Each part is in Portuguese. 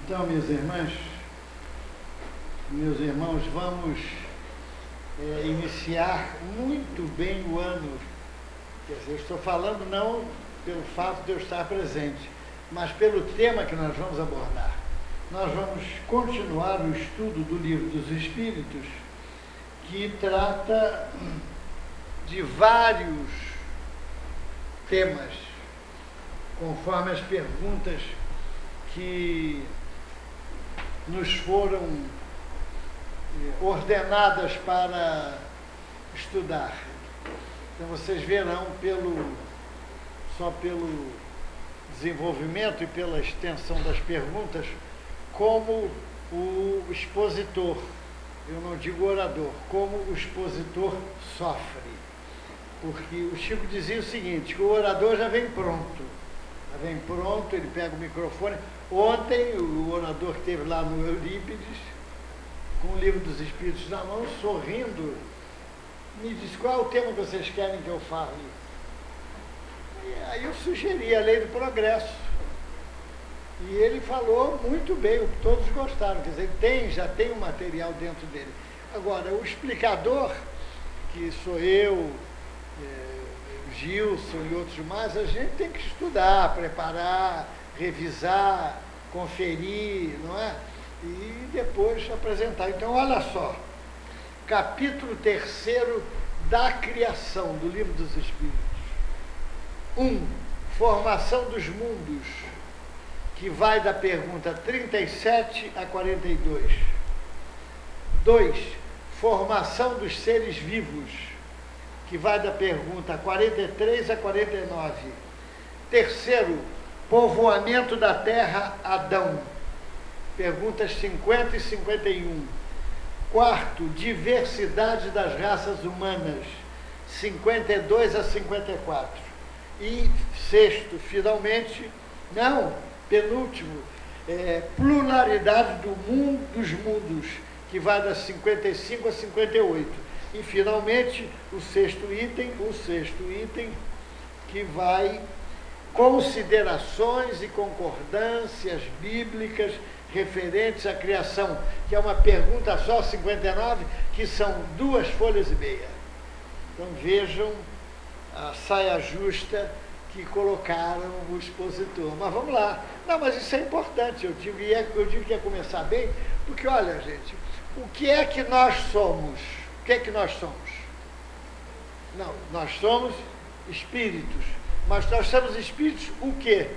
Então, minhas irmãs, meus irmãos, vamos iniciar muito bem o ano. Quer dizer, eu estou falando não pelo fato de eu estar presente, mas pelo tema que nós vamos abordar. Nós vamos continuar o estudo do Livro dos Espíritos, que trata de vários temas, conforme as perguntas que nos foram ordenadas para estudar. Então vocês verão só pelo desenvolvimento e pela extensão das perguntas, como o expositor, eu não digo orador, como o expositor sofre. Porque o Chico dizia o seguinte, que o orador já vem pronto. Já vem pronto, ele pega o microfone. Ontem, o orador que esteve lá no Eurípides, com o Livro dos Espíritos na mão, sorrindo, me disse, qual é o tema que vocês querem que eu fale? E aí eu sugeri a lei do progresso. E ele falou muito bem, todos gostaram, quer dizer, já tem um material dentro dele. Agora, o explicador, que sou eu, Gilson e outros mais, a gente tem que estudar, preparar, revisar, conferir, não é? E depois apresentar. Então, olha só, capítulo 3º da criação, do Livro dos Espíritos. 1. Formação dos mundos, que vai da pergunta 37 a 42. 2. Formação dos seres vivos, que vai da pergunta 43 a 49. 3. Povoamento da Terra, Adão, perguntas 50 e 51. 4. Diversidade das raças humanas, 52 a 54. E 6, finalmente, penúltimo, pluralidade dos mundos, que vai das 55 a 58. E, finalmente, o sexto item, que vai considerações e concordâncias bíblicas referentes à criação, que é uma pergunta só, 59, que são 2 folhas e meia. Então, vejam a saia justa que colocaram o expositor. Mas vamos lá. Não, mas isso é importante, eu digo que ia começar bem, porque, olha, gente, o que é que nós somos? O que é que nós somos? Não, nós somos espíritos. Mas nós somos espíritos o quê?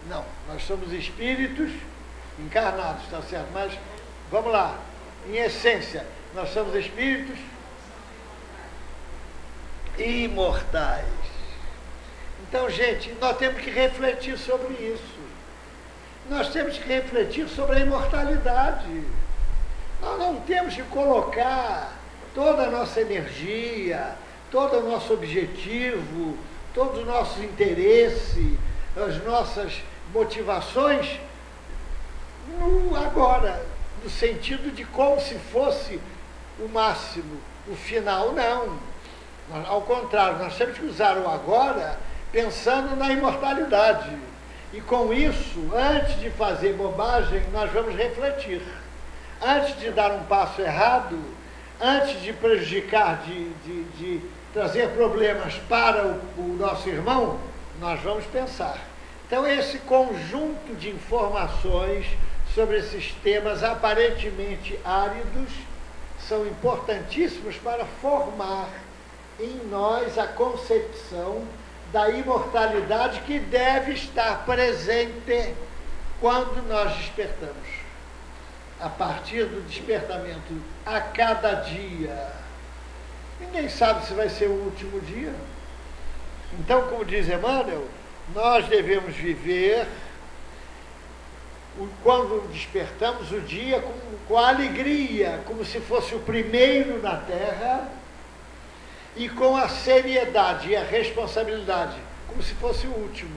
Não, nós somos espíritos encarnados, está certo? Mas, vamos lá, em essência, nós somos espíritos imortais. Então, gente, nós temos que refletir sobre isso. Nós temos que refletir sobre a imortalidade. Nós não temos que colocar toda a nossa energia, todo o nosso objetivo, todo o nosso interesse, as nossas motivações no agora, no sentido de como se fosse o máximo, o final. Não. Ao contrário, nós temos que usar o agora pensando na imortalidade. E com isso, antes de fazer bobagem, nós vamos refletir. Antes de dar um passo errado, antes de prejudicar, de trazer problemas para o nosso irmão, nós vamos pensar. Então, esse conjunto de informações sobre esses temas aparentemente áridos são importantíssimos para formar em nós a concepção da imortalidade que deve estar presente quando nós despertamos. A partir do despertamento a cada dia. Ninguém sabe se vai ser o último dia. Então, como diz Emmanuel, nós devemos viver, quando despertamos, o dia com alegria, como se fosse o primeiro na Terra, e com a seriedade e a responsabilidade, como se fosse o último.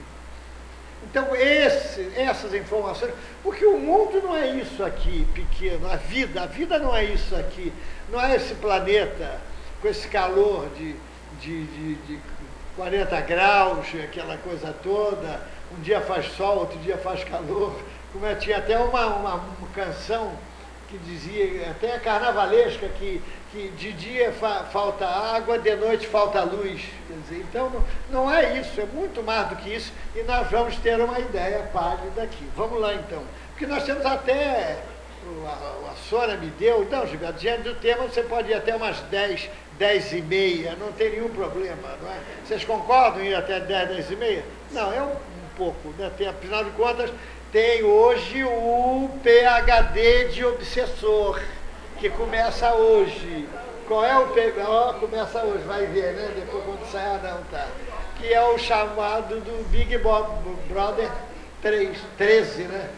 Então, essas informações, porque o mundo não é isso aqui pequeno, a vida não é isso aqui, não é esse planeta com esse calor de 40 graus, aquela coisa toda, um dia faz sol, outro dia faz calor. Como tinha até uma canção que dizia, até a carnavalesca, que de dia falta água, de noite falta luz. Quer dizer, então não é isso, é muito mais do que isso, e nós vamos ter uma ideia pálida aqui. Vamos lá então, porque nós temos até, a Sônia me deu, não, Gilberto, diante do tema você pode ir até umas 10, 10 e meia, não tem nenhum problema, não é? Vocês concordam em ir até 10, 10 e meia? Não, é um pouco, né? Afinal de contas, tem hoje o PhD de obsessor, que começa hoje. Qual é o PhD? Começa hoje, vai ver, né? Depois quando sair, não, tá. Que é o chamado do Big Brother 13, né?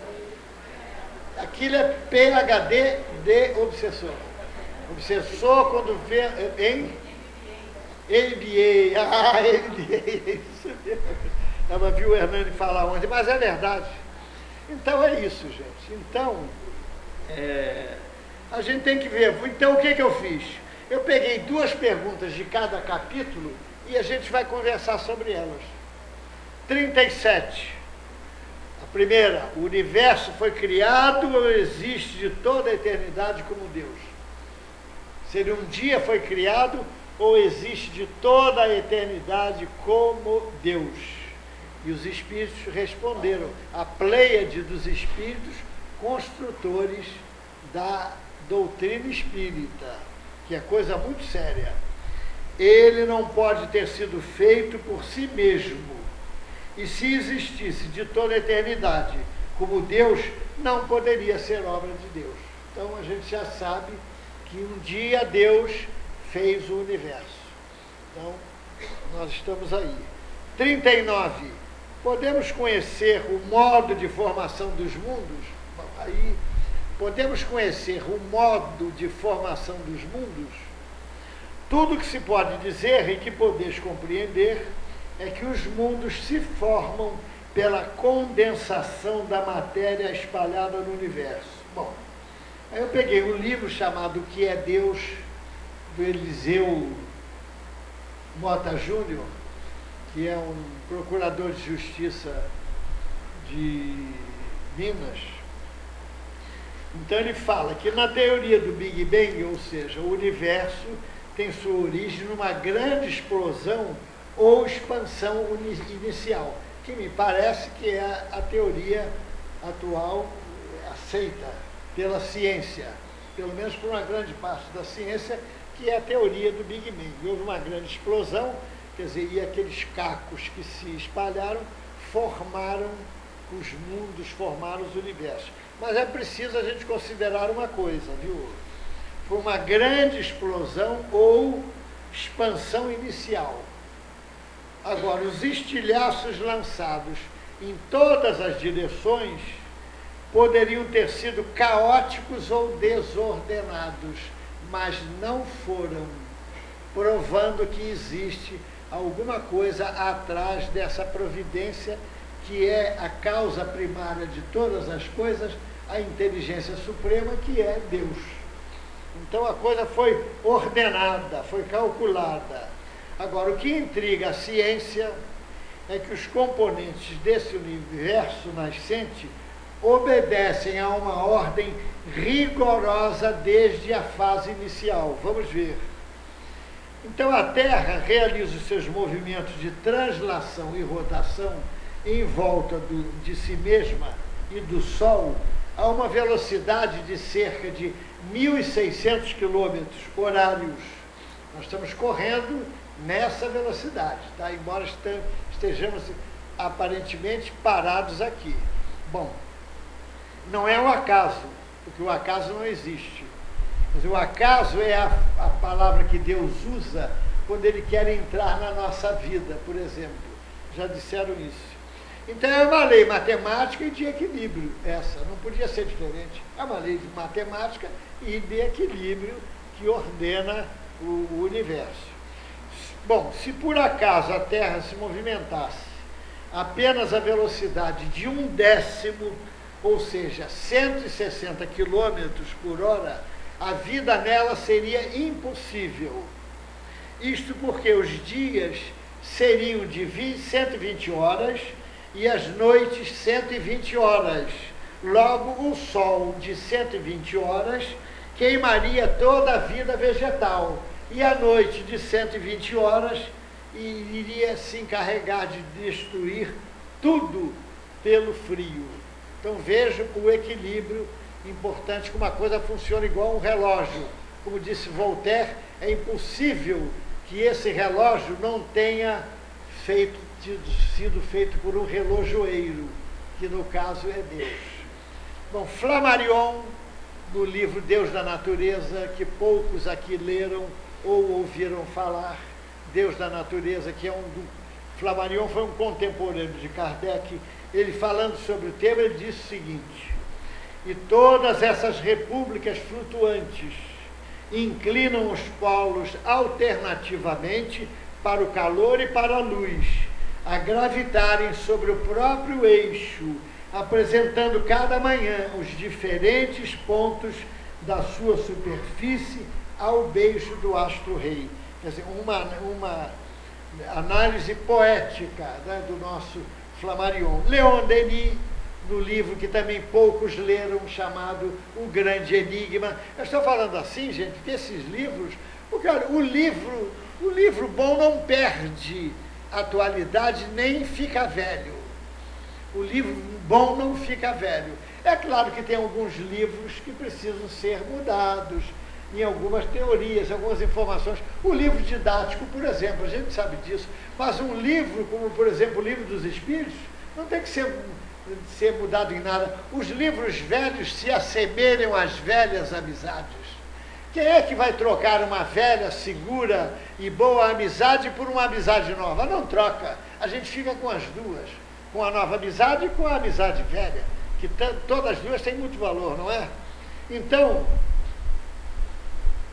Aquilo é PhD de obsessor. Obsessor quando vê em MBA. Ah, MBA, isso mesmo. Eu vi o Hernani falar ontem, mas é verdade. Então é isso, gente. Então, a gente tem que ver. Então, o que eu fiz? Eu peguei 2 perguntas de cada capítulo e a gente vai conversar sobre elas. 37. A primeira, o universo foi criado ou existe de toda a eternidade como Deus? Se ele um dia foi criado ou existe de toda a eternidade como Deus? E os espíritos responderam, a pleiade dos espíritos construtores da doutrina espírita, que é coisa muito séria. Ele não pode ter sido feito por si mesmo. E se existisse de toda a eternidade como Deus, não poderia ser obra de Deus. Então a gente já sabe que um dia Deus fez o universo. Então, nós estamos aí. 39. Podemos conhecer o modo de formação dos mundos? Bom, aí, podemos conhecer o modo de formação dos mundos? Tudo que se pode dizer e que podeis compreender é que os mundos se formam pela condensação da matéria espalhada no universo. Bom, aí eu peguei um livro chamado O que é Deus, do Eliseu Mota Júnior, que é um procurador de justiça de Minas. Então ele fala que na teoria do Big Bang, ou seja, o universo tem sua origem numa grande explosão ou expansão inicial, que me parece que é a teoria atual aceita pela ciência, pelo menos por uma grande parte da ciência, que é a teoria do Big Bang. Houve uma grande explosão, quer dizer, e aqueles cacos que se espalharam formaram os mundos, formaram os universos. Mas é preciso a gente considerar uma coisa, viu? Foi uma grande explosão ou expansão inicial. Agora, os estilhaços lançados em todas as direções poderiam ter sido caóticos ou desordenados, mas não foram, provando que existe alguma coisa atrás dessa providência que é a causa primária de todas as coisas, a inteligência suprema, que é Deus. Então a coisa foi ordenada, foi calculada. Agora, o que intriga a ciência é que os componentes desse universo nascente obedecem a uma ordem rigorosa desde a fase inicial. Vamos ver. Então a Terra realiza os seus movimentos de translação e rotação em volta de si mesma e do Sol a uma velocidade de cerca de 1.600 km horários. Nós estamos correndo nessa velocidade, tá? Embora estejamos aparentemente parados aqui. Bom, não é um acaso, porque o acaso não existe. Mas o acaso é a palavra que Deus usa quando Ele quer entrar na nossa vida, por exemplo. Já disseram isso. Então é uma lei matemática e de equilíbrio, essa, não podia ser diferente. É uma lei de matemática e de equilíbrio que ordena o universo. Bom, se por acaso a Terra se movimentasse apenas a velocidade de 1/10, ou seja, 160 km por hora, a vida nela seria impossível. Isto porque os dias seriam de 120 horas e as noites 120 horas. Logo, o sol de 120 horas queimaria toda a vida vegetal, e a noite de 120 horas iria se encarregar de destruir tudo pelo frio. Então veja o equilíbrio importante, que uma coisa funciona igual um relógio. Como disse Voltaire, é impossível que esse relógio não tenha sido feito por um relojoeiro, que no caso é Deus. Bom, Flammarion, no livro Deus da Natureza, que poucos aqui leram ou ouviram falar, Deus da Natureza, que é Flammarion foi um contemporâneo de Kardec. Ele, falando sobre o tema, ele disse o seguinte: e todas essas repúblicas flutuantes inclinam os polos alternativamente para o calor e para a luz, a gravitarem sobre o próprio eixo, apresentando cada manhã os diferentes pontos da sua superfície ao beijo do astro-rei. Quer dizer, uma análise poética, né, do nosso Flammarion. Leon Denis, no livro que também poucos leram, chamado O Grande Enigma. Eu estou falando assim, gente, que esses livros, porque olha, o livro bom não perde atualidade nem fica velho. O livro bom não fica velho. É claro que tem alguns livros que precisam ser mudados, em algumas teorias, algumas informações. O livro didático, por exemplo, a gente sabe disso, mas um livro, como por exemplo o Livro dos Espíritos, não tem que ser mudado em nada. Os livros velhos se assemelham às velhas amizades. Quem é que vai trocar uma velha, segura e boa amizade por uma amizade nova? Não troca. A gente fica com as duas, com a nova amizade e com a amizade velha, que todas as duas têm muito valor, não é? Então,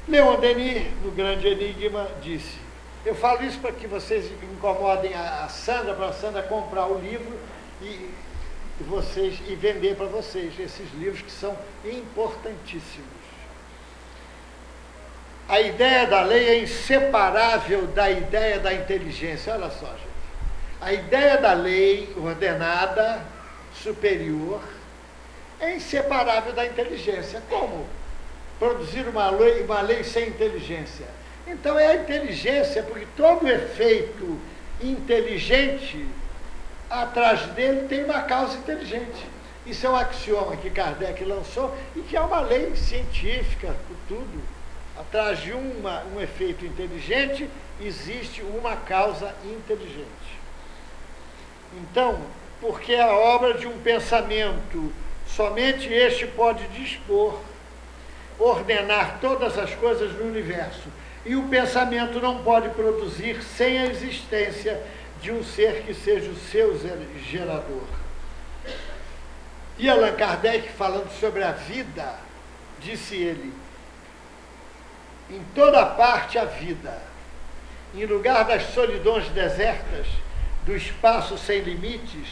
Leon Denis, no Grande Enigma, disse, eu falo isso para que vocês incomodem a Sandra, para a Sandra comprar o livro e vender para vocês esses livros que são importantíssimos. A ideia da lei é inseparável da ideia da inteligência. Olha só, gente. A ideia da lei ordenada, superior, é inseparável da inteligência. Como produzir uma lei sem inteligência? Então é a inteligência, porque todo efeito inteligente, atrás dele tem uma causa inteligente. Isso é um axioma que Kardec lançou e que é uma lei científica, tudo. Atrás de um efeito inteligente, existe uma causa inteligente. Então, porque é a obra de um pensamento, somente este pode dispor, ordenar todas as coisas no universo. E o pensamento não pode produzir sem a existência de um ser que seja o seu gerador. E Allan Kardec, falando sobre a vida, disse ele, em toda parte a vida, em lugar das solidões desertas, do espaço sem limites,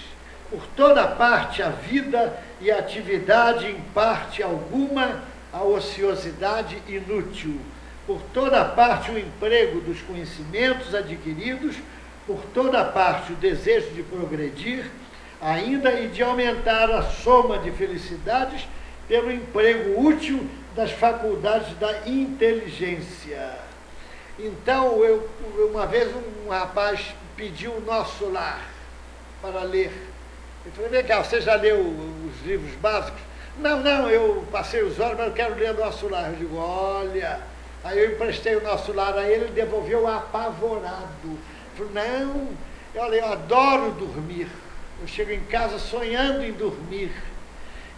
por toda parte a vida e a atividade em parte alguma, a ociosidade inútil, por toda parte o emprego dos conhecimentos adquiridos, por toda parte o desejo de progredir, ainda e de aumentar a soma de felicidades pelo emprego útil das faculdades da inteligência. Então, uma vez um rapaz pediu o Nosso Lar para ler. Eu falei, vem cá, você já leu os livros básicos? Não, eu passei os olhos, mas eu quero ler o Nosso Lar. Eu digo, olha, aí eu emprestei o Nosso Lar a ele, ele devolveu apavorado. Eu falei, não, olha, eu adoro dormir. Eu chego em casa sonhando em dormir.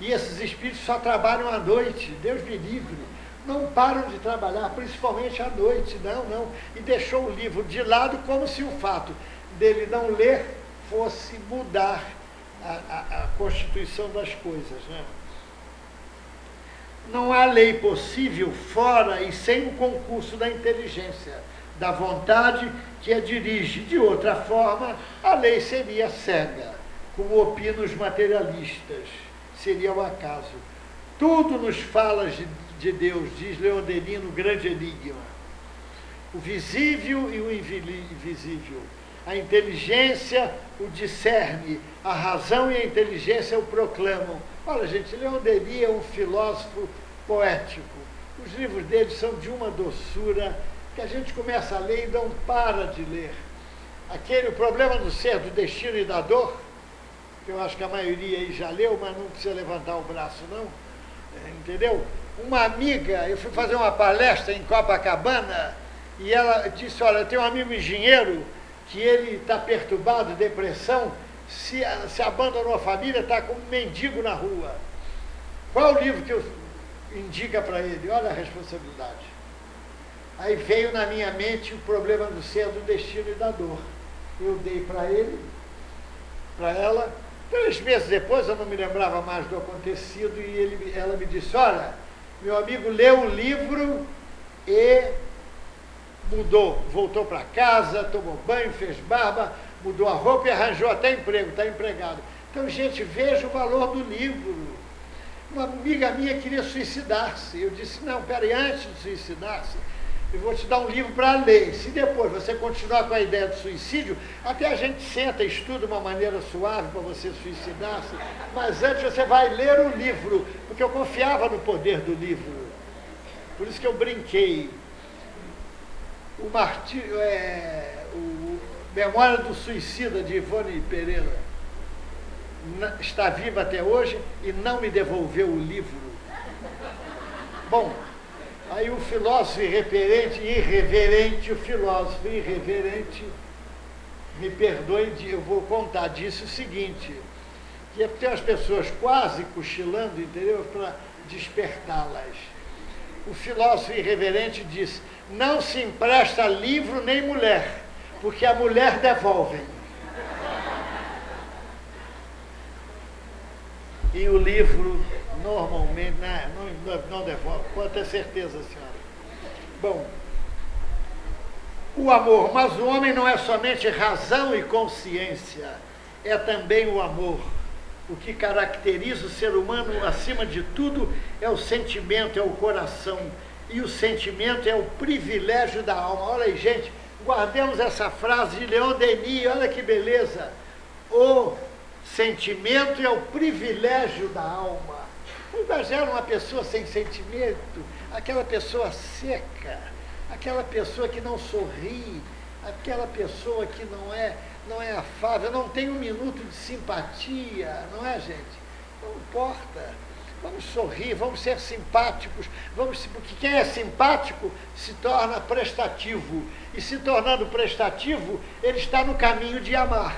E esses espíritos só trabalham à noite, Deus me livre. Não param de trabalhar, principalmente à noite, não. E deixou o livro de lado como se o fato dele não ler fosse mudar a constituição das coisas, né? Não há lei possível fora e sem o concurso da inteligência, da vontade que a dirige. De outra forma, a lei seria cega, como opinam os materialistas. Seria o acaso. Tudo nos fala de Deus, diz Leon Denis no Grande Enigma. O visível e o invisível, A inteligência o discerne, a razão e a inteligência o proclamam. Olha, gente, Leon Denis é um filósofo poético. Os livros dele são de uma doçura que a gente começa a ler e não para de ler. O problema do ser, do destino e da dor, que eu acho que a maioria aí já leu, mas não precisa levantar o braço, não. Entendeu? Uma amiga, eu fui fazer uma palestra em Copacabana e ela disse, olha, eu tenho um amigo engenheiro que ele está perturbado, depressão, se abandonou a família, está como um mendigo na rua. Qual o livro que eu indica para ele? Olha a responsabilidade. Aí veio na minha mente o problema do ser, do destino e da dor. Eu dei para ele, para ela. 3 meses depois, eu não me lembrava mais do acontecido, e ela me disse, olha, meu amigo leu o livro e mudou, voltou para casa, tomou banho, fez barba, mudou a roupa e arranjou até emprego, está empregado. Então, gente, veja o valor do livro. Uma amiga minha queria suicidar-se. Eu disse, não, peraí, antes de suicidar-se, eu vou te dar um livro para ler. Se depois você continuar com a ideia de suicídio, até a gente senta e estuda uma maneira suave para você suicidar-se, mas antes você vai ler o livro, porque eu confiava no poder do livro. Por isso que eu brinquei. O Memória do Suicida, de Ivone Pereira, está viva até hoje e não me devolveu o livro. Bom, aí o filósofo irreverente, me perdoe, eu vou contar disso o seguinte, que é porque tem as pessoas quase cochilando, entendeu? Para despertá-las. O filósofo irreverente diz, não se empresta livro nem mulher, porque a mulher devolve. E o livro, normalmente, não devolve, pode ter certeza, senhora. Bom, o amor, mas o homem não é somente razão e consciência, é também o amor. O que caracteriza o ser humano, acima de tudo, é o sentimento, é o coração. E o sentimento é o privilégio da alma. Olha aí, gente, guardemos essa frase de Leon Denis, olha que beleza. O sentimento é o privilégio da alma. Imagina uma pessoa sem sentimento, aquela pessoa seca, aquela pessoa que não sorri, aquela pessoa que não é afável, não tem um minuto de simpatia, não é, gente? Não importa. Vamos sorrir, vamos ser simpáticos, porque quem é simpático se torna prestativo. E se tornando prestativo, ele está no caminho de amar.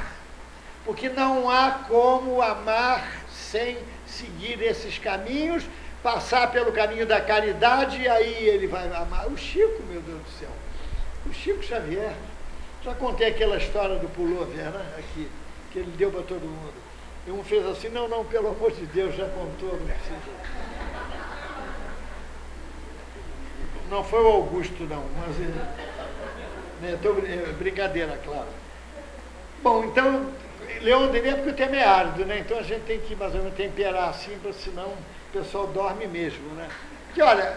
Porque não há como amar sem seguir esses caminhos, passar pelo caminho da caridade, e aí ele vai amar. O Chico, meu Deus do céu, o Chico Xavier, já contei aquela história do pullover, né? Aqui, que ele deu para todo mundo. E um fez assim, não, pelo amor de Deus, já contou, não precisa. Não foi o Augusto, não, mas brincadeira, claro. Bom, então, Leon Denis, porque o tema é árido, né? Então a gente tem que mais ou menos temperar assim, porque senão o pessoal dorme mesmo, né? Porque, olha,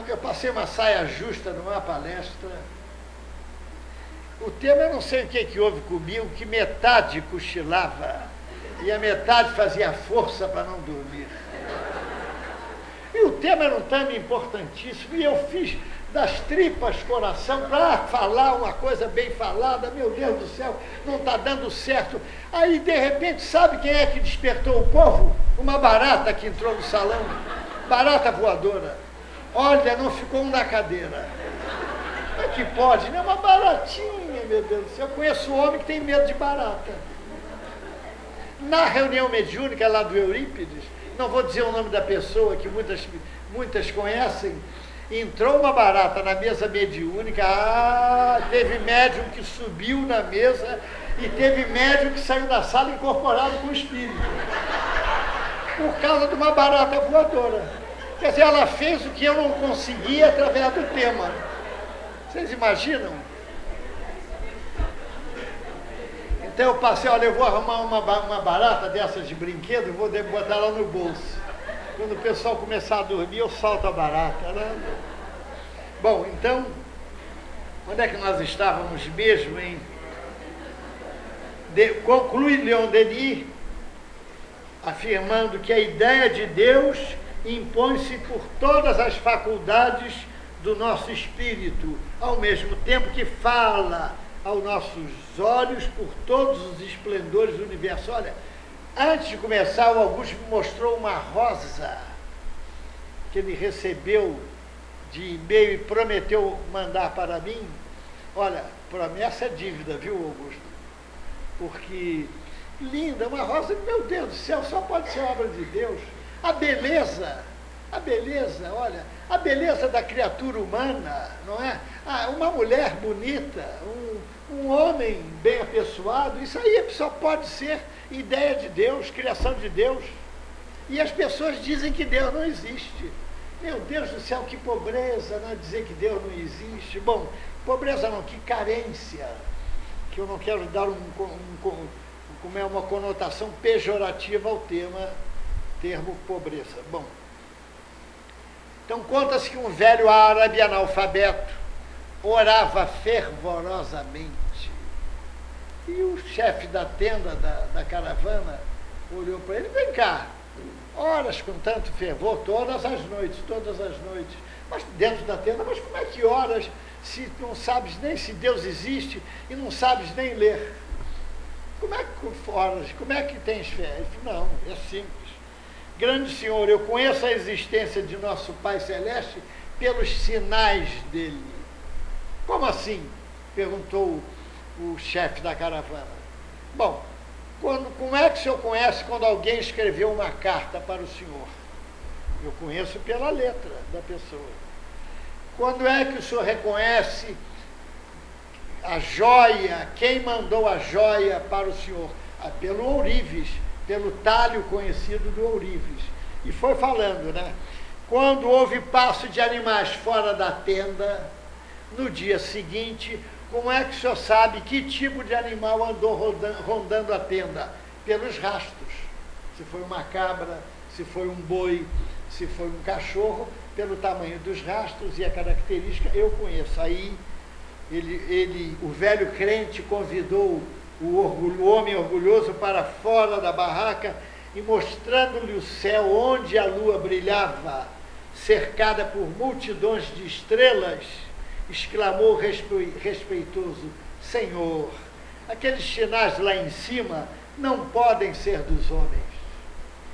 eu passei uma saia justa numa palestra. O tema, eu não sei o que houve comigo, que metade cochilava e a metade fazia força para não dormir. E o tema era um tema importantíssimo, e eu fiz das tripas coração para falar uma coisa bem falada. Meu Deus do céu, não está dando certo. Aí, de repente, sabe quem é que despertou o povo? Uma barata que entrou no salão, barata voadora. Olha, não ficou um na cadeira. Como é que pode, né? Uma baratinha, meu Deus do céu. Eu conheço um homem que tem medo de barata. Na reunião mediúnica lá do Eurípides, não vou dizer o nome da pessoa, que muitas conhecem, entrou uma barata na mesa mediúnica, teve médium que subiu na mesa e teve médium que saiu da sala incorporado com o espírito, por causa de uma barata voadora. Quer dizer, ela fez o que eu não conseguia através do tema. Vocês imaginam? Então eu passei, olha, eu vou arrumar uma barata dessas de brinquedo e vou botar lá no bolso. Quando o pessoal começar a dormir, eu solto a barata, né? Bom, então, onde é que nós estávamos mesmo, hein? Conclui Leon Denis afirmando que a ideia de Deus impõe-se por todas as faculdades do nosso espírito, ao mesmo tempo que fala aos nossos olhos por todos os esplendores do universo. Olha, antes de começar, o Augusto me mostrou uma rosa que ele recebeu de e-mail e prometeu mandar para mim. Olha, promessa é dívida, viu, Augusto? Porque, linda, uma rosa, meu Deus do céu, só pode ser obra de Deus. A beleza, olha, a beleza da criatura humana, não é? Uma mulher bonita, um homem bem apessoado, isso aí só pode ser ideia de Deus, criação de Deus. E as pessoas dizem que Deus não existe. Meu Deus do céu, que pobreza, né? Dizer que Deus não existe. Bom, pobreza não, que carência, que eu não quero dar uma conotação pejorativa ao termo pobreza. Bom, então conta-se que um velho árabe analfabeto orava fervorosamente. E o chefe da tenda da caravana olhou para ele: vem cá, oras com tanto fervor todas as noites. Mas dentro da tenda, mas como é que oras se não sabes nem se Deus existe e não sabes nem ler? Como é que oras? Como é que tens fé? Ele falou: não, é simples. Grande Senhor, eu conheço a existência de nosso Pai Celeste pelos sinais dele. Como assim? Perguntou o chefe da caravana. Bom, como é que o senhor conhece quando alguém escreveu uma carta para o senhor? Eu conheço pela letra da pessoa. Quando é que o senhor reconhece a joia, quem mandou a joia para o senhor? Pelo ourives, pelo talho conhecido do ourives. E foi falando, né? Quando houve passo de animais fora da tenda, no dia seguinte, como é que o senhor sabe que tipo de animal andou rondando a tenda? Pelos rastros. Se foi uma cabra, se foi um boi, se foi um cachorro, pelo tamanho dos rastros e a característica, eu conheço. Aí, o velho crente convidou o homem orgulhoso para fora da barraca e, mostrando-lhe o céu onde a lua brilhava, cercada por multidões de estrelas, exclamou respeitoso: Senhor, aqueles sinais lá em cima não podem ser dos homens.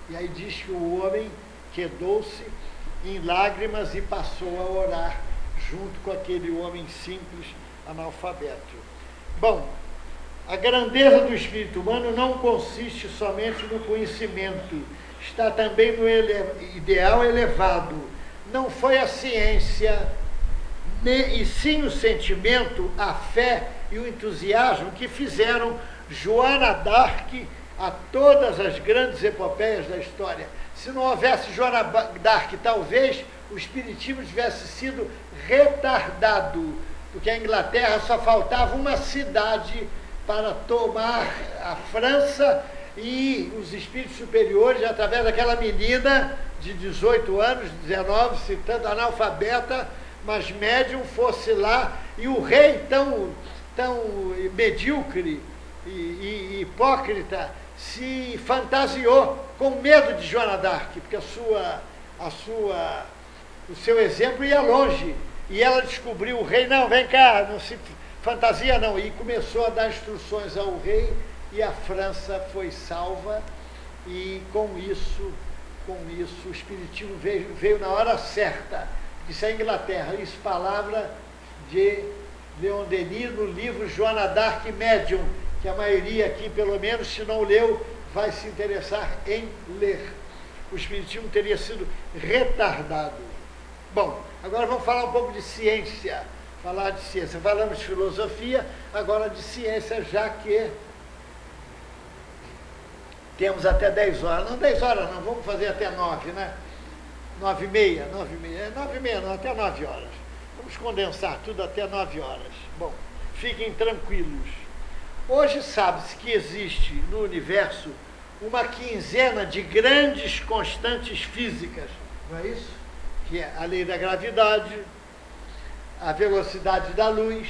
E aí diz que o homem quedou-se em lágrimas e passou a orar junto com aquele homem simples, analfabeto. Bom, a grandeza do espírito humano não consiste somente no conhecimento, está também no ideal elevado. Não foi a ciência, e sim o sentimento, a fé e o entusiasmo que fizeram Joana d'Arc a todas as grandes epopeias da história. Se não houvesse Joana d'Arc, talvez o espiritismo tivesse sido retardado, porque a Inglaterra só faltava uma cidade para tomar a França, e os espíritos superiores, através daquela menina de 18 anos, 19, citando, analfabeta, mas médium, fosse lá, e o rei tão medíocre e hipócrita se fantasiou com medo de Joana d'Arc, porque o seu exemplo ia longe, e ela descobriu o rei: não, vem cá, não se fantasia não, e começou a dar instruções ao rei, e a França foi salva, e com isso o espiritismo veio na hora certa. Isso é Inglaterra, isso palavra de Leon Denis no livro Joana d'Arc Médium, que a maioria aqui, pelo menos, se não leu, vai se interessar em ler. O espiritismo teria sido retardado. Bom, agora vamos falar um pouco de ciência. Falamos de filosofia, agora de ciência, já que temos até 10 horas. Não, 10 horas não, vamos fazer até 9, né? 9h30, não, até 9 horas. Vamos condensar tudo até 9 horas. Bom, fiquem tranquilos. Hoje sabe-se que existe no universo uma quinzena de grandes constantes físicas, não é isso? Que é a lei da gravidade, a velocidade da luz,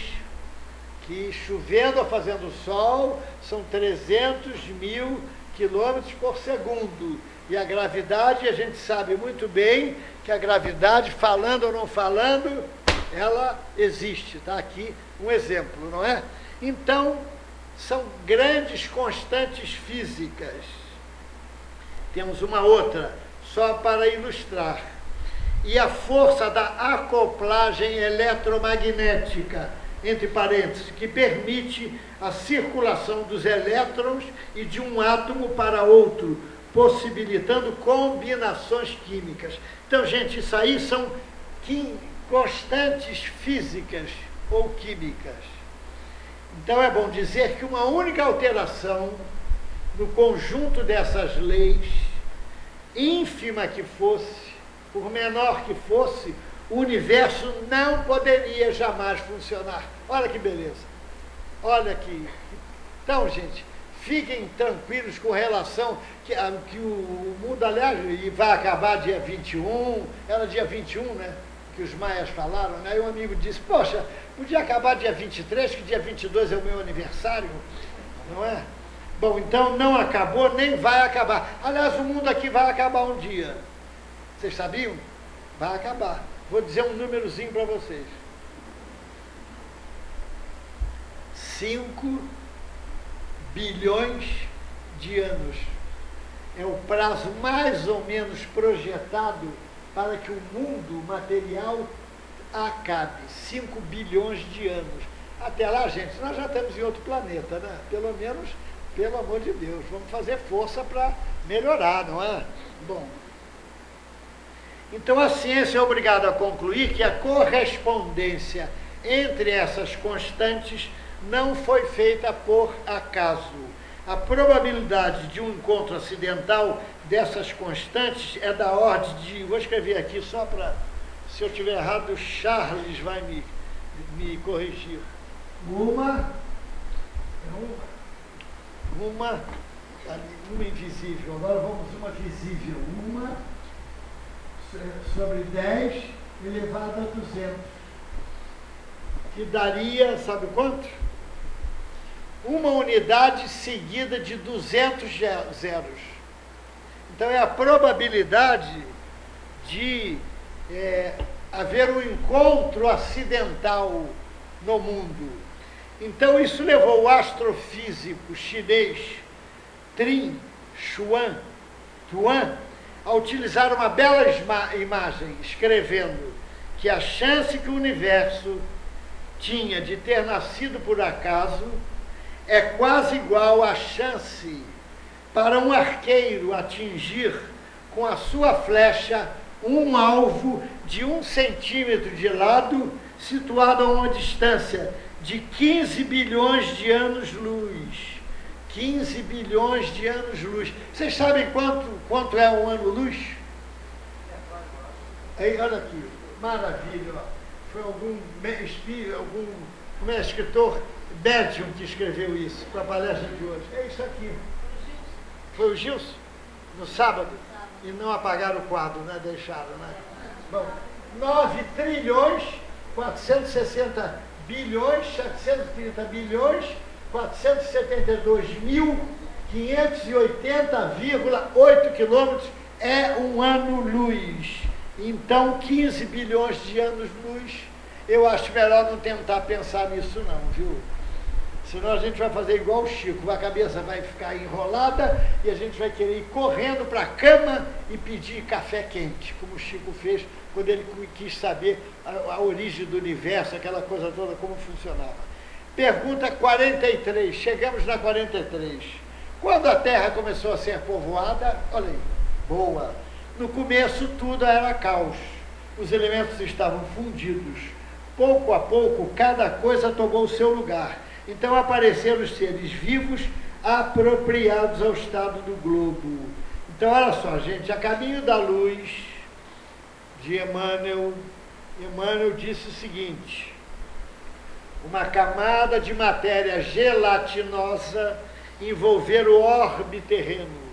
que chovendo ou fazendo sol são 300.000 quilômetros por segundo. E a gravidade, a gente sabe muito bem que a gravidade, falando ou não falando, ela existe. Está aqui um exemplo, não é? Então, são grandes constantes físicas. Temos uma outra, só para ilustrar. E a força da acoplagem eletromagnética, entre parênteses, que permite a circulação dos elétrons e de um átomo para outro, possibilitando combinações químicas. Então, gente, isso aí são constantes físicas ou químicas. Então, é bom dizer que uma única alteração no conjunto dessas leis, ínfima que fosse, por menor que fosse, o universo não poderia jamais funcionar. Olha que beleza. Olha que... Então, gente, fiquem tranquilos com relação que o mundo, aliás, vai acabar dia 21, era dia 21, né? Que os maias falaram, né? E um amigo disse, poxa, podia acabar dia 23, que dia 22 é o meu aniversário, não é? Bom, então não acabou, nem vai acabar. Aliás, o mundo aqui vai acabar um dia. Vocês sabiam? Vai acabar. Vou dizer um númerozinho para vocês. 5 bilhões de anos. É o prazo mais ou menos projetado para que o mundo material acabe. 5 bilhões de anos. Até lá, gente, nós já estamos em outro planeta, né? Pelo menos, pelo amor de Deus, vamos fazer força para melhorar, não é? Bom, então a ciência é obrigada a concluir que a correspondência entre essas constantes não foi feita por acaso. A probabilidade de um encontro acidental dessas constantes é da ordem de... Vou escrever aqui só para... Se eu estiver errado, o Charles vai me corrigir. Uma invisível. Agora vamos uma visível. Uma sobre 10 elevado a 200. Que daria, sabe quanto? Uma unidade seguida de 200 zeros. Então é a probabilidade de haver um encontro acidental no mundo. Então isso levou o astrofísico chinês Trinh Xuan a utilizar uma bela imagem, escrevendo que a chance que o universo tinha de ter nascido por acaso é quase igual à chance para um arqueiro atingir com a sua flecha um alvo de 1 centímetro de lado, situado a uma distância de 15 bilhões de anos-luz. 15 bilhões de anos-luz. Vocês sabem quanto é um ano-luz? Aí, olha aqui, maravilha. Foi algum escritor médium que escreveu isso para a palestra de hoje. É isso aqui. Foi o Gilson? No sábado? E não apagaram o quadro, né? Deixaram, né? Bom, 9 trilhões, 460 bilhões, 730 bilhões, 472.580,8 quilômetros é um ano-luz. Então, 15 bilhões de anos-luz, eu acho melhor não tentar pensar nisso não, viu? Senão a gente vai fazer igual o Chico, a cabeça vai ficar enrolada e a gente vai querer ir correndo para a cama e pedir café quente, como o Chico fez quando ele quis saber a origem do universo, aquela coisa toda, como funcionava. Pergunta 43, chegamos na 43. Quando a Terra começou a ser povoada, olha aí, boa. No começo tudo era caos, os elementos estavam fundidos. Pouco a pouco, cada coisa tomou o seu lugar. Então apareceram os seres vivos apropriados ao estado do globo. Então, olha só, gente, a caminho da luz de Emmanuel disse o seguinte: uma camada de matéria gelatinosa envolver o orbe terreno.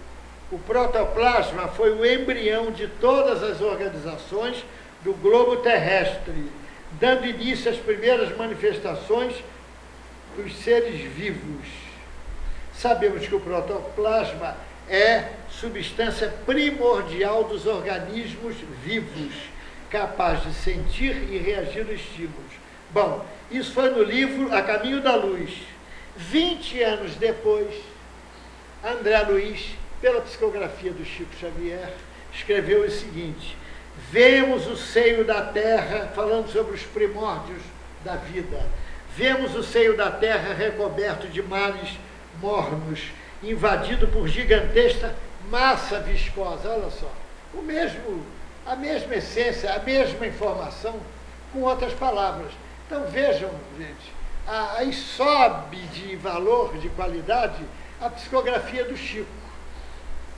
O protoplasma foi o embrião de todas as organizações do globo terrestre, dando início às primeiras manifestações dos seres vivos. Sabemos que o protoplasma é substância primordial dos organismos vivos, capaz de sentir e reagir a estímulos. Bom, isso foi no livro A Caminho da Luz. 20 anos depois, André Luiz, pela psicografia do Chico Xavier, escreveu o seguinte: vemos o seio da terra, falando sobre os primórdios da vida, vemos o seio da terra recoberto de mares mornos, invadido por gigantesca massa viscosa. Olha só, a mesma essência, a mesma informação, com outras palavras. Então vejam, gente, aí sobe de valor, de qualidade, a psicografia do Chico.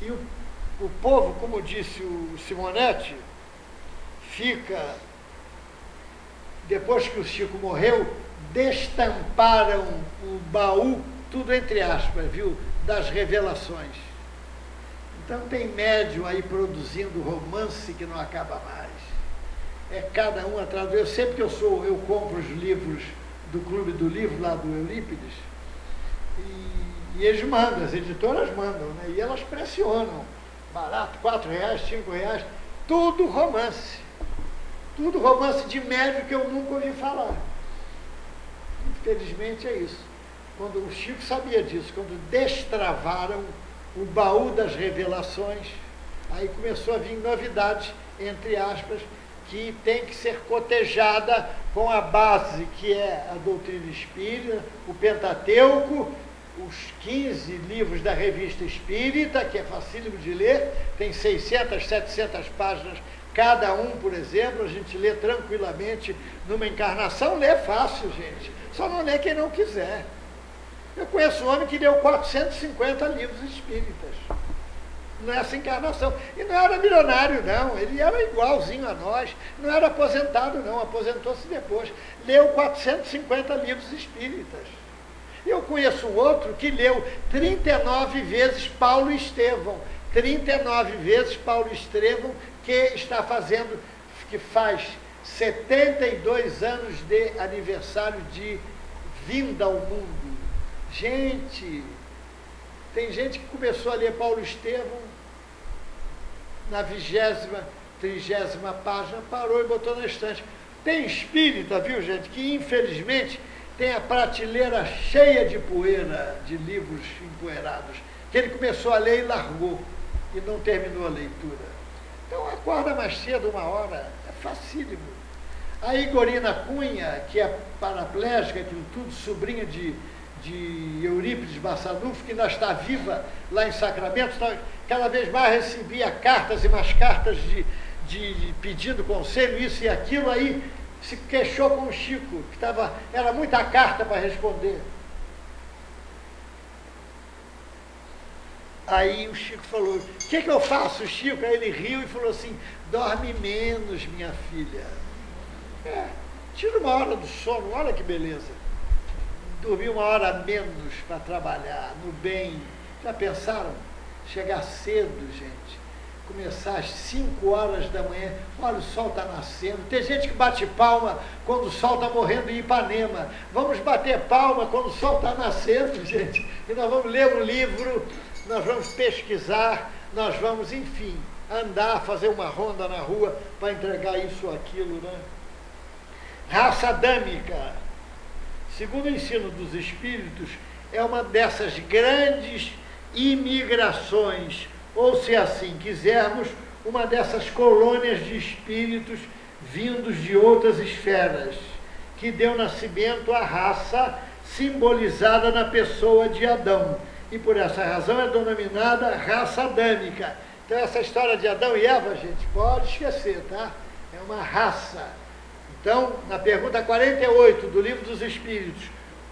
E o povo, como disse o Simonetti, fica, depois que o Chico morreu, destamparam o baú, tudo entre aspas, viu, das revelações. Então tem médium aí produzindo romance que não acaba mais. É cada um atrás do outro. Sempre que eu compro os livros do Clube do Livro, lá do Eurípides, e eles mandam, as editoras mandam, né? E elas pressionam. Barato, R$4, R$5, tudo romance. Tudo romance de médium que eu nunca ouvi falar. Infelizmente é isso. Quando o Chico sabia disso, quando destravaram o baú das revelações, aí começou a vir novidades, entre aspas, que tem que ser cotejada com a base que é a doutrina espírita, o Pentateuco, os 15 livros da Revista Espírita, que é facílimo de ler, tem 600, 700 páginas cada um, por exemplo, a gente lê tranquilamente numa encarnação, lê fácil, gente, só não lê quem não quiser. Eu conheço um homem que leu 450 livros espíritas nessa encarnação. E não era milionário, não. Ele era igualzinho a nós. Não era aposentado, não. Aposentou-se depois. Leu 450 livros espíritas. Eu conheço um outro que leu 39 vezes Paulo Estevão. 39 vezes Paulo Estevão, que faz 72 anos de aniversário de vinda ao mundo. Gente, tem gente que começou a ler Paulo Estevão na 20ª, 30ª página, parou e botou na estante. Tem espírita, viu, gente, que infelizmente tem a prateleira cheia de poeira, de livros empoeirados, que ele começou a ler e largou, e não terminou a leitura. Então acorda mais cedo, 1 hora, é facílimo. A Igorina Cunha, que é paraplégica, aquilo tudo, sobrinha de Eurípides Bassanufo, que ainda está viva lá em Sacramento, cada vez mais recebia cartas e mais cartas de pedindo conselho, isso e aquilo, aí se queixou com o Chico, que era muita carta para responder. Aí o Chico falou: o que eu faço, Chico? Aí ele riu e falou assim: dorme menos, minha filha. Tira 1 hora do sono, olha que beleza. Dormir 1 hora menos para trabalhar, no bem. Já pensaram? Chegar cedo, gente. Começar às 5 horas da manhã. Olha, o sol está nascendo. Tem gente que bate palma quando o sol está morrendo em Ipanema. Vamos bater palma quando o sol está nascendo, gente. E nós vamos ler um livro, nós vamos pesquisar, nós vamos, enfim, andar, fazer uma ronda na rua para entregar isso ou aquilo, né? Raça adâmica, segundo o ensino dos espíritos, é uma dessas grandes imigrações, ou, se assim quisermos, uma dessas colônias de espíritos vindos de outras esferas, que deu nascimento à raça simbolizada na pessoa de Adão. E por essa razão é denominada raça adâmica. Então essa história de Adão e Eva, gente, pode esquecer, tá? É uma raça. Então, na pergunta 48 do Livro dos Espíritos,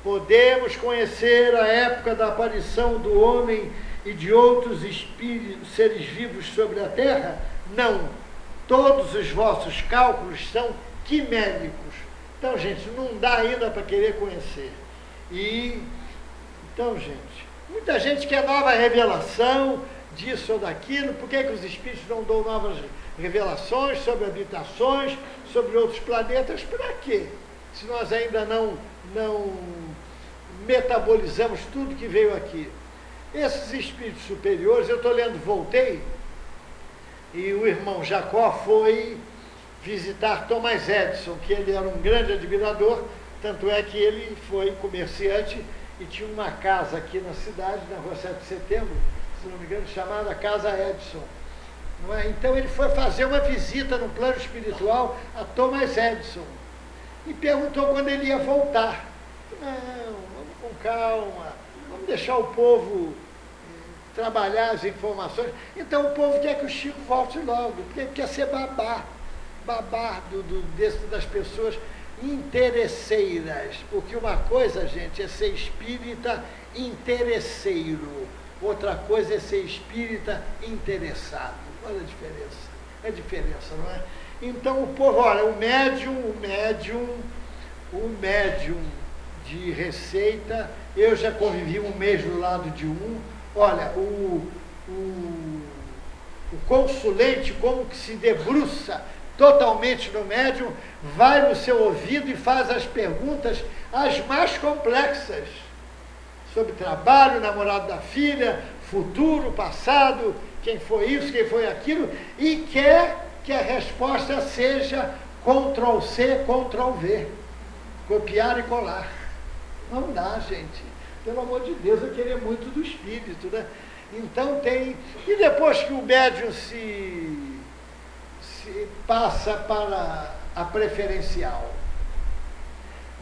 podemos conhecer a época da aparição do homem e de outros espíritos, seres vivos sobre a Terra? Não. Todos os vossos cálculos são quiméricos. Então, gente, não dá ainda para querer conhecer. Então, gente, muita gente quer nova revelação disso ou daquilo. Por que os espíritos não dão novas revelações sobre habitações, sobre outros planetas? Para quê? Se nós ainda não metabolizamos tudo que veio aqui. Esses espíritos superiores, eu estou lendo Voltei, e o irmão Jacó foi visitar Thomas Edison, que ele era um grande admirador, tanto é que ele foi comerciante e tinha uma casa aqui na cidade, na Rua 7 de Setembro, se não me engano, chamada Casa Edison. Não é? Então ele foi fazer uma visita no plano espiritual a Thomas Edison e perguntou quando ele ia voltar. Não, vamos com calma, vamos deixar o povo trabalhar as informações. Então o povo quer que o Chico volte logo, porque quer ser babá das pessoas interesseiras. Porque uma coisa, gente, é ser espírita interesseiro, outra coisa é ser espírita interessado. Olha a diferença, é diferença, não é? Então o povo, olha, o médium de receita, eu já convivi um mês do lado de um, olha, o consulente como que se debruça totalmente no médium, vai no seu ouvido e faz as perguntas as mais complexas, sobre trabalho, namorado da filha, futuro, passado, quem foi isso, quem foi aquilo, e quer que a resposta seja Ctrl+C, Ctrl+V, copiar e colar. Não dá, gente. Pelo amor de Deus, eu queria muito do espírito, né? Então tem... E depois que o médium se passa para a preferencial.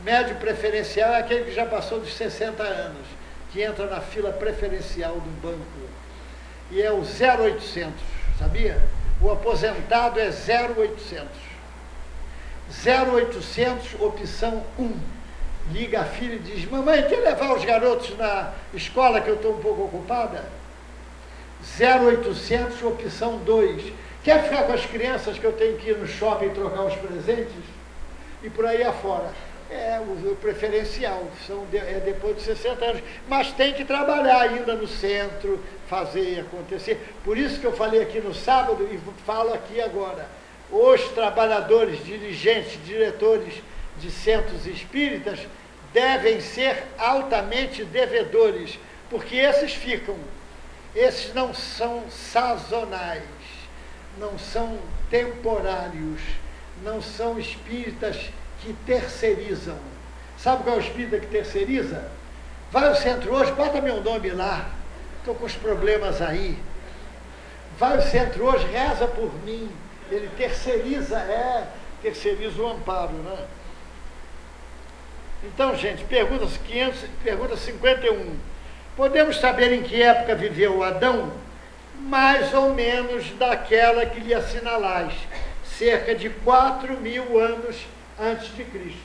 Médium preferencial é aquele que já passou dos 60 anos, que entra na fila preferencial do banco. E é o 0800, sabia? O aposentado é 0800. 0800, opção 1. Liga a filha e diz, mamãe, quer levar os garotos na escola que eu estou um pouco ocupada? 0800, opção 2. Quer ficar com as crianças que eu tenho que ir no shopping trocar os presentes? E por aí afora. É o preferencial, é depois de 60 anos. Mas tem que trabalhar ainda no centro, fazer acontecer. Por isso que eu falei aqui no sábado e falo aqui agora. Os trabalhadores, dirigentes, diretores de centros espíritas devem ser altamente devedores, porque esses não são sazonais, não são temporários, não são espíritas que terceirizam. Sabe qual é o espírita que terceiriza? Vai ao centro hoje, bota meu nome lá, estou com os problemas aí. Vai ao centro hoje, reza por mim. Ele terceiriza o amparo, né? Então, gente, pergunta 51. Podemos saber em que época viveu Adão? Mais ou menos daquela que lhe assinalais, cerca de 4.000 anos antes de Cristo.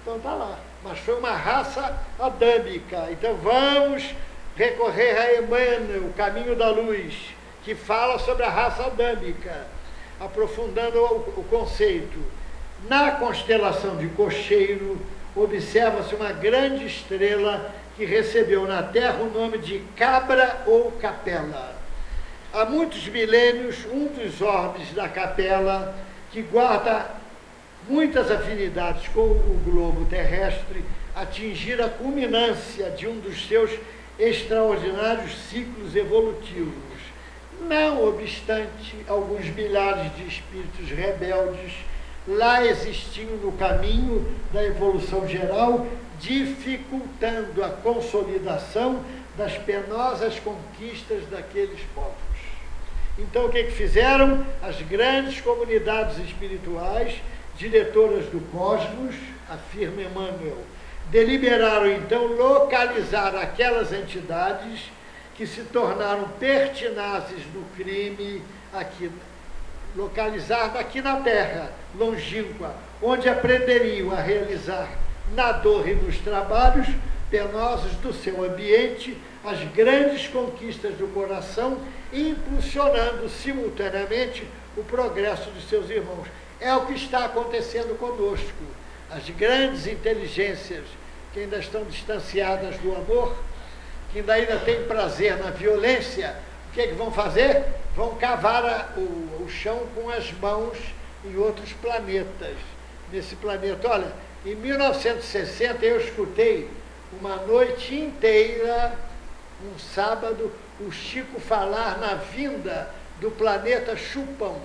Então está lá. Mas foi uma raça adâmica. Então vamos recorrer a Emmanuel, o Caminho da Luz, que fala sobre a raça adâmica, aprofundando o conceito. Na constelação de Cocheiro, observa-se uma grande estrela que recebeu na Terra o nome de Cabra ou Capela. Há muitos milênios, um dos orbes da Capela, que guarda muitas afinidades com o globo terrestre, atingir a culminância de um dos seus extraordinários ciclos evolutivos. Não obstante, alguns milhares de espíritos rebeldes lá existiam no caminho da evolução geral, dificultando a consolidação das penosas conquistas daqueles povos. Então, o que fizeram? As grandes comunidades espirituais, diretoras do cosmos, afirma Emmanuel, deliberaram então localizar aquelas entidades que se tornaram pertinazes no crime aqui, localizar aqui na Terra, longínqua, onde aprenderiam a realizar na dor e nos trabalhos penosos do seu ambiente as grandes conquistas do coração, impulsionando simultaneamente o progresso de seus irmãos. É o que está acontecendo conosco. As grandes inteligências que ainda estão distanciadas do amor, que ainda têm prazer na violência, o que é que vão fazer? Vão cavar o chão com as mãos em outros planetas. Nesse planeta, olha, em 1960 eu escutei uma noite inteira, um sábado, o Chico falar na vinda do planeta Chupão.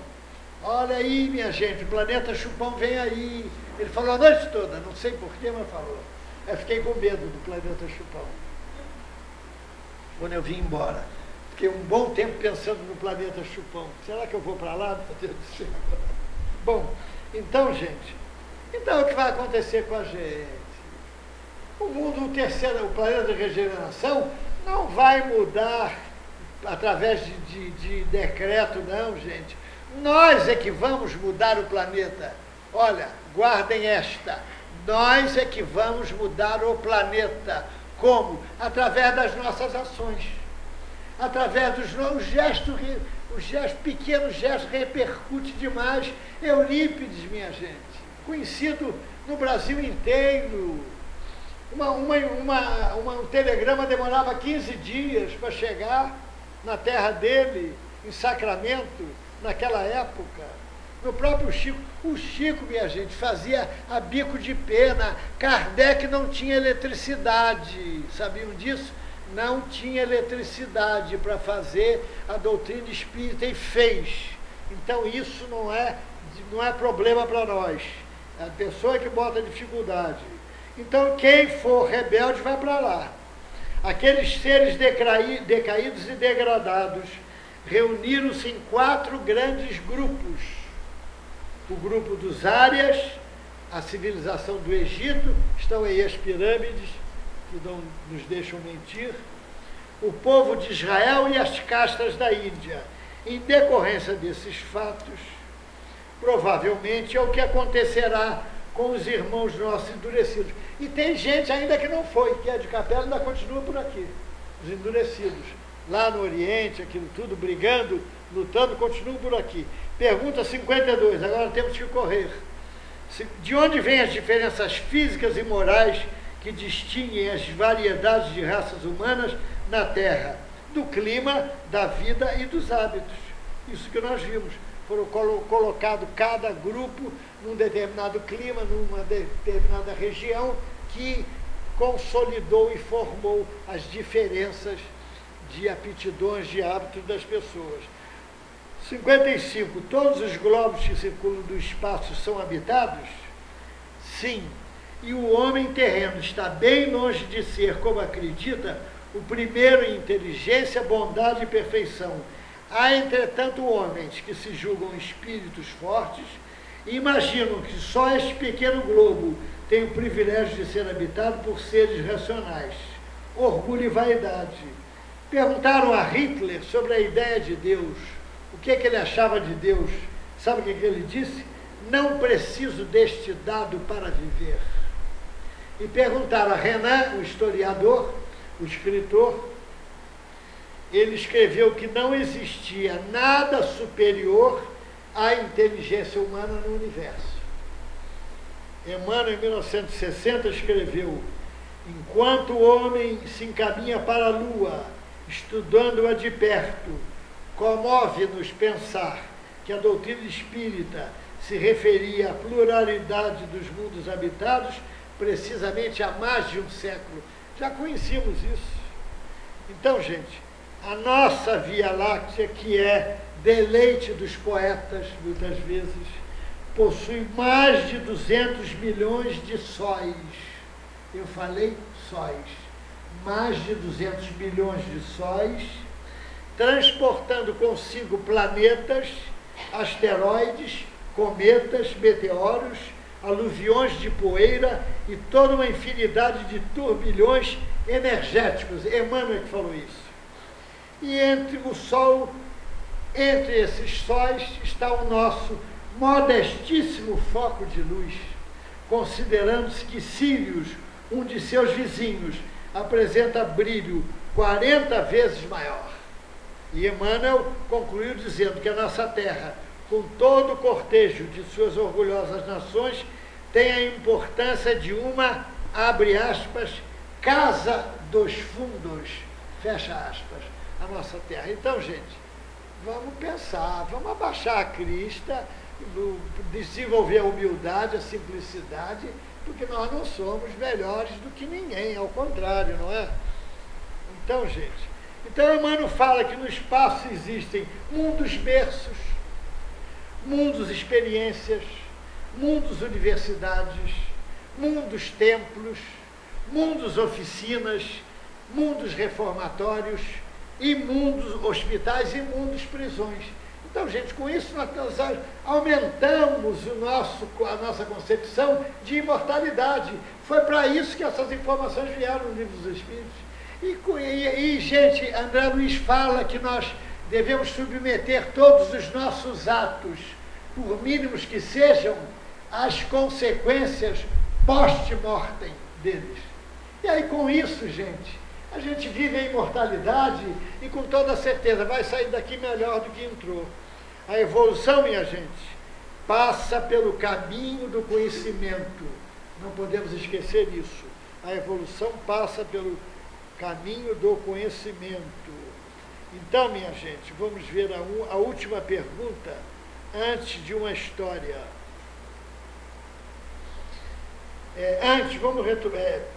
Olha aí, minha gente, o planeta Chupão vem aí. Ele falou a noite toda, não sei porquê, mas falou. Eu fiquei com medo do planeta Chupão. Quando eu vim embora, fiquei um bom tempo pensando no planeta Chupão. Será que eu vou para lá? Meu Deus do céu. Bom, então, gente, então o que vai acontecer com a gente? O mundo, o planeta de regeneração, não vai mudar através de decreto, não, gente. Nós é que vamos mudar o planeta. Olha, guardem esta. Nós é que vamos mudar o planeta. Como? Através das nossas ações. Através dos gestos, pequenos gestos, repercute demais. Eurípides, minha gente, conhecido no Brasil inteiro. Um telegrama demorava 15 dias para chegar na terra dele, em Sacramento, naquela época. No próprio Chico. O Chico, minha gente, fazia a bico de pena. Kardec não tinha eletricidade. Sabiam disso? Não tinha eletricidade para fazer a doutrina espírita e fez. Então isso não é problema para nós. É a pessoa que bota dificuldade. Então quem for rebelde vai para lá. Aqueles seres decaídos e degradados reuniram-se em 4 grandes grupos. O grupo dos Árias, a civilização do Egito, estão aí as pirâmides, que não nos deixam mentir, o povo de Israel e as castas da Índia. Em decorrência desses fatos, provavelmente é o que acontecerá com os irmãos nossos endurecidos. E tem gente ainda que não foi, que é de Capela, ainda continua por aqui, os endurecidos. Lá no Oriente, aquilo tudo, brigando, lutando, continuam por aqui. Pergunta 52, agora temos que correr. De onde vêm as diferenças físicas e morais que distinguem as variedades de raças humanas na Terra? Do clima, da vida e dos hábitos. Isso que nós vimos. Foram colocados cada grupo num determinado clima, numa determinada região, que consolidou e formou as diferenças de aptidões, de hábitos das pessoas. 55. Todos os globos que circulam do espaço são habitados? Sim. E o homem terreno está bem longe de ser, como acredita, o primeiro em inteligência, bondade e perfeição. Há, entretanto, homens que se julgam espíritos fortes e imaginam que só este pequeno globo tem o privilégio de ser habitado por seres racionais. Orgulho e vaidade. Perguntaram a Hitler sobre a ideia de Deus. O que ele achava de Deus? Sabe o que ele disse? Não preciso deste dado para viver. E perguntaram a Renan, o historiador, o escritor, ele escreveu que não existia nada superior à inteligência humana no universo. Emmanuel, em 1960, escreveu: enquanto o homem se encaminha para a Lua, estudando-a de perto, comove-nos pensar que a doutrina espírita se referia à pluralidade dos mundos habitados precisamente há mais de um século. Já conhecíamos isso. Então, gente, a nossa Via Láctea, que é deleite dos poetas, muitas vezes, possui mais de 200 milhões de sóis. Eu falei sóis. Mais de 200 milhões de sóis, transportando consigo planetas, asteroides, cometas, meteoros, aluviões de poeira e toda uma infinidade de turbilhões energéticos. Emmanuel que falou isso. E entre o Sol, entre esses sóis, está o nosso modestíssimo foco de luz, considerando-se que Sírius, um de seus vizinhos, apresenta brilho 40 vezes maior. E Emmanuel concluiu dizendo que a nossa Terra, com todo o cortejo de suas orgulhosas nações, tem a importância de uma, abre aspas, casa dos fundos, fecha aspas, a nossa Terra. Então, gente, vamos pensar, vamos abaixar a crista, desenvolver a humildade, a simplicidade, porque nós não somos melhores do que ninguém, ao contrário, não é? Então, gente, então Emmanuel fala que no espaço existem mundos berços, mundos experiências, mundos universidades, mundos templos, mundos oficinas, mundos reformatórios, e mundos hospitais e mundos prisões. Então, gente, com isso nós aumentamos a nossa concepção de imortalidade. Foi para isso que essas informações vieram no Livro dos Espíritos. E, gente, André Luiz fala que nós devemos submeter todos os nossos atos, por mínimos que sejam, às consequências post-mortem deles. E aí, com isso, gente, a gente vive a imortalidade e com toda certeza vai sair daqui melhor do que entrou. A evolução, minha gente, passa pelo caminho do conhecimento. Não podemos esquecer isso. A evolução passa pelo caminho do conhecimento. Então, minha gente, vamos ver a última pergunta antes de uma história. Antes, vamos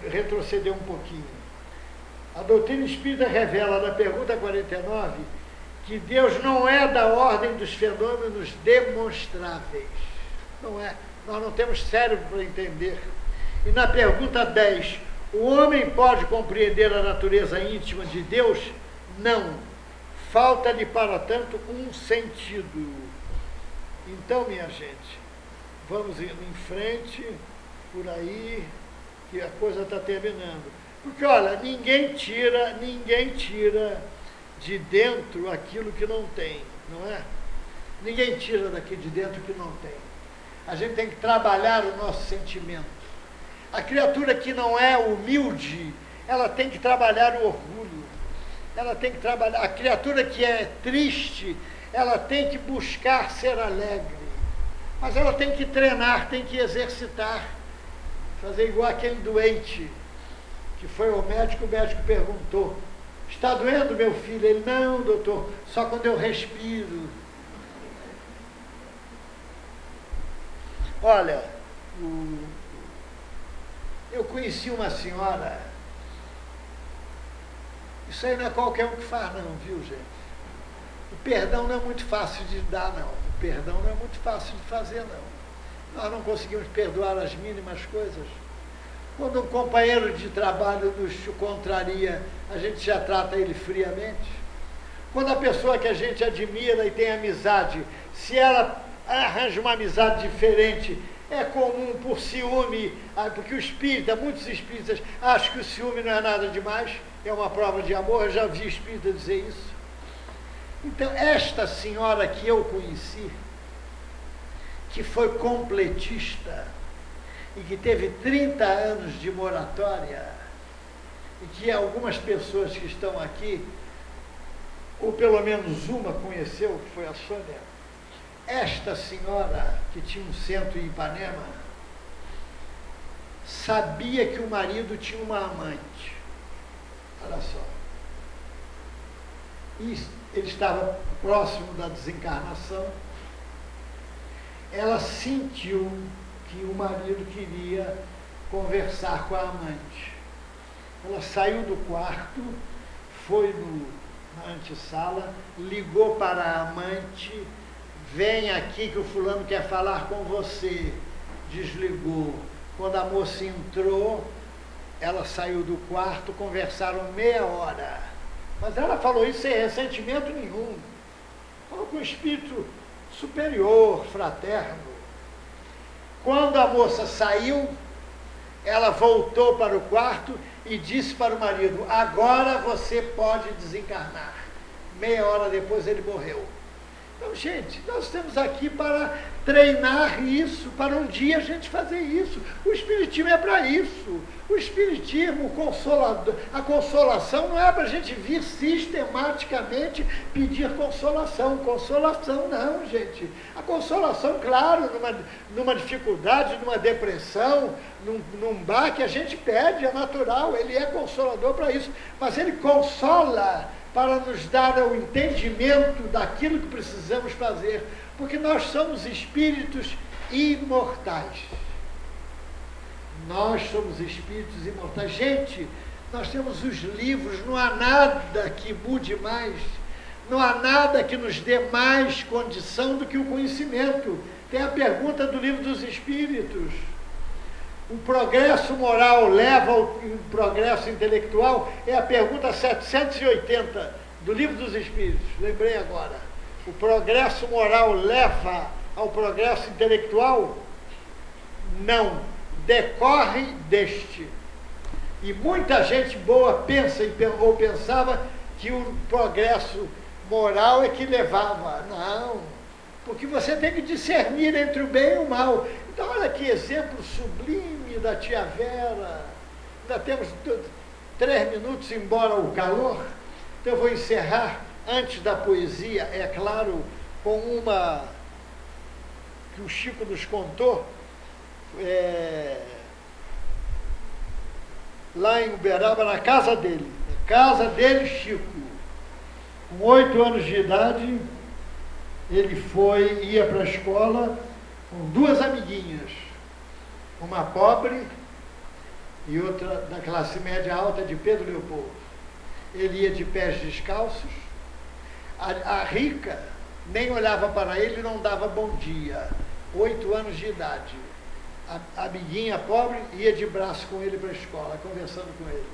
retroceder um pouquinho. A doutrina espírita revela na pergunta 49 que Deus não é da ordem dos fenômenos demonstráveis. Não é. Nós não temos cérebro para entender. E na pergunta 10, o homem pode compreender a natureza íntima de Deus? Não. Falta-lhe, para tanto, um sentido. Então, minha gente, vamos indo em frente, por aí, que a coisa está terminando. Porque, olha, ninguém tira de dentro aquilo que não tem, não é? Ninguém tira daqui de dentro o que não tem. A gente tem que trabalhar o nosso sentimento. A criatura que não é humilde, ela tem que trabalhar o orgulho. Ela tem que trabalhar. A criatura que é triste, ela tem que buscar ser alegre. Mas ela tem que treinar, tem que exercitar. Fazer igual aquele doente que foi ao médico, o médico perguntou: está doendo, meu filho? Ele: não, doutor, só quando eu respiro. Olha, eu conheci uma senhora, isso aí não é qualquer um que faz não, viu, gente? O perdão não é muito fácil de dar, não. O perdão não é muito fácil de fazer, não. Nós não conseguimos perdoar as mínimas coisas. Quando um companheiro de trabalho nos contraria, a gente já trata ele friamente. Quando a pessoa que a gente admira e tem amizade, se ela arranja uma amizade diferente, é comum por ciúme, porque muitos espíritas acham que o ciúme não é nada demais, é uma prova de amor, eu já vi espírita dizer isso. Então, esta senhora que eu conheci, que foi completista, e que teve 30 anos de moratória, e que algumas pessoas que estão aqui, ou pelo menos uma conheceu, que foi a Sônia, esta senhora, que tinha um centro em Ipanema, sabia que o marido tinha uma amante. Olha só. E ele estava próximo da desencarnação. Ela sentiu que o marido queria conversar com a amante. Ela saiu do quarto, foi na antessala, ligou para a amante: vem aqui que o fulano quer falar com você. Desligou. Quando a moça entrou, ela saiu do quarto, conversaram meia hora. Mas ela falou isso sem ressentimento nenhum. Falou com um espírito superior, fraterno. Quando a moça saiu, ela voltou para o quarto e disse para o marido: agora você pode desencarnar. Meia hora depois ele morreu. Então, gente, nós estamos aqui para treinar isso, para um dia a gente fazer isso. O Espiritismo é para isso. O Espiritismo, a consolação não é para a gente vir sistematicamente pedir consolação. Consolação não, gente. A consolação, claro, numa dificuldade, numa depressão, num baque, a gente pede, é natural, ele é consolador para isso. Mas ele consola para nos dar o entendimento daquilo que precisamos fazer. Porque nós somos espíritos imortais. Nós somos espíritos imortais. Gente, nós temos os livros, não há nada que mude mais, não há nada que nos dê mais condição do que o conhecimento. Tem a pergunta do Livro dos Espíritos. O progresso moral leva ao progresso intelectual? É a pergunta 780 do Livro dos Espíritos. Lembrei agora. O progresso moral leva ao progresso intelectual? Não. Decorre deste. E muita gente boa pensa ou pensava que o progresso moral é que levava. Não. Porque você tem que discernir entre o bem e o mal. Então, olha que exemplo sublime da tia Vera. Ainda temos 3 minutos, embora o calor. Então, eu vou encerrar, antes da poesia, é claro, com uma que o Chico nos contou, lá em Uberaba, na casa dele. Na casa dele, Chico. Com 8 anos de idade, ele ia para a escola com 2 amiguinhas, uma pobre e outra da classe média alta de Pedro Leopoldo. Ele ia de pés descalços, a rica nem olhava para ele e não dava bom dia, 8 anos de idade. A amiguinha pobre ia de braço com ele para a escola, conversando com ele.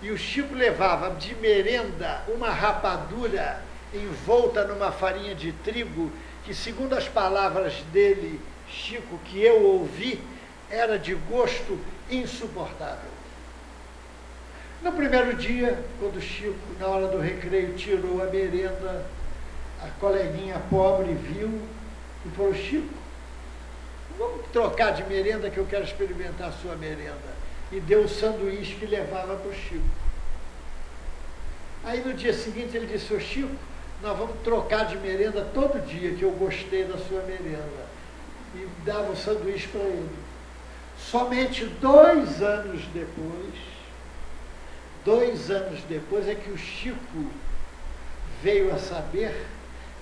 E o Chico levava de merenda uma rapadura envolta numa farinha de trigo, que, segundo as palavras dele, Chico, que eu ouvi, era de gosto insuportável. No primeiro dia, quando o Chico, na hora do recreio, tirou a merenda, a coleguinha pobre viu e falou: Chico, vamos trocar de merenda que eu quero experimentar a sua merenda. E deu o sanduíche que levava para o Chico. Aí no dia seguinte ele disse: ô Chico, nós vamos trocar de merenda todo dia, que eu gostei da sua merenda. E dava o sanduíche para ele. Somente 2 anos depois é que o Chico veio a saber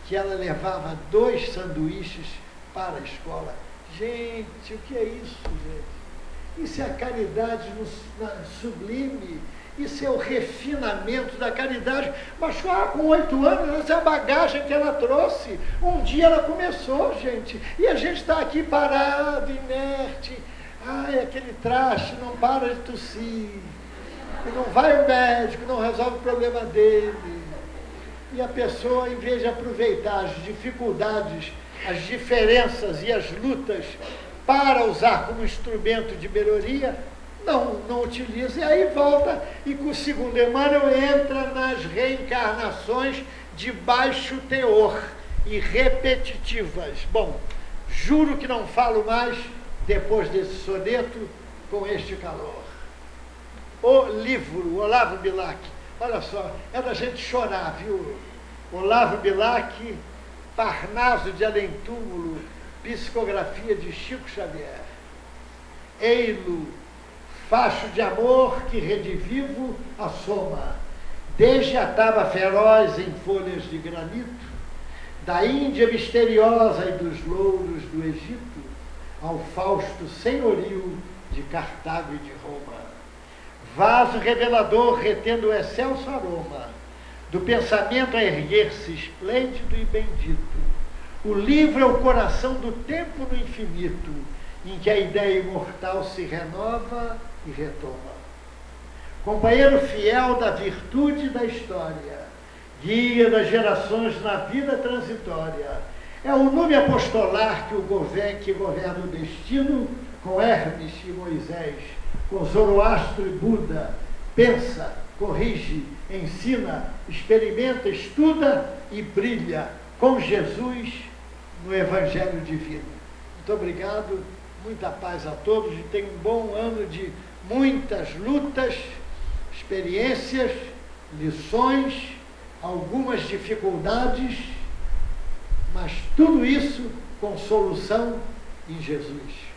que ela levava 2 sanduíches para a escola. Gente, o que é isso, gente? Isso é a caridade sublime. Isso é o refinamento da caridade. Mas com 8 anos, essa é a bagagem que ela trouxe. Um dia ela começou, gente. E a gente está aqui parado, inerte. Ai, aquele traste não para de tossir. E não vai o médico, não resolve o problema dele. E a pessoa, em vez de aproveitar as dificuldades, as diferenças e as lutas para usar como instrumento de melhoria, não utiliza, e aí volta, e com o segundo Emmanuel entra nas reencarnações de baixo teor e repetitivas. Bom, juro que não falo mais depois desse soneto com este calor. O livro, Olavo Bilac, olha só, é da gente chorar, viu? Olavo Bilac, Parnaso de Além-Túmulo, psicografia de Chico Xavier. Ei-lo, facho de amor que redivivo assoma, desde a taba feroz em folhas de granito, da Índia misteriosa e dos louros do Egito, ao fausto senhorio de Cartago e de Roma. Vaso revelador retendo o excelso aroma do pensamento a erguer-se esplêndido e bendito. O livro é o coração do tempo no infinito, em que a ideia imortal se renova e retoma. Companheiro fiel da virtude e da história, guia das gerações na vida transitória, é o nome apostolar que governa o destino com Hermes e Moisés, com Zoroastro e Buda, pensa, corrige, ensina, experimenta, estuda e brilha com Jesus no Evangelho Divino. Muito obrigado, muita paz a todos e tenham um bom ano de muitas lutas, experiências, lições, algumas dificuldades, mas tudo isso com solução em Jesus.